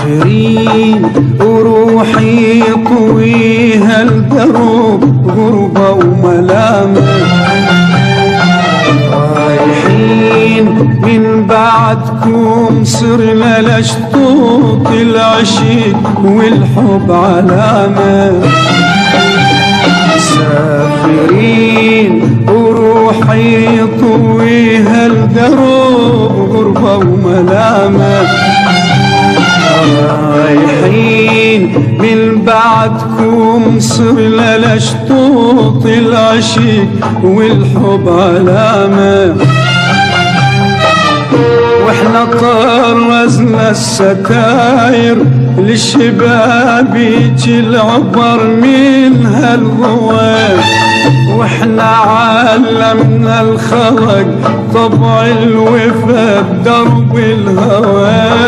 مسافرين وروحي طويها الدروب غربة وملامة، رايحين من بعدكم صرنا لشطوط العشق والحب علامة. مسافرين وروحي طويها الدروب غربة وملامة، رايحين من بعدكم صرنا لشطوط العشق والحب علامة. واحنا طرزنا الستاير للشباب يجي العبر من هالغواب، واحنا علمنا الخلق طبع الوفا بدرب الهوى.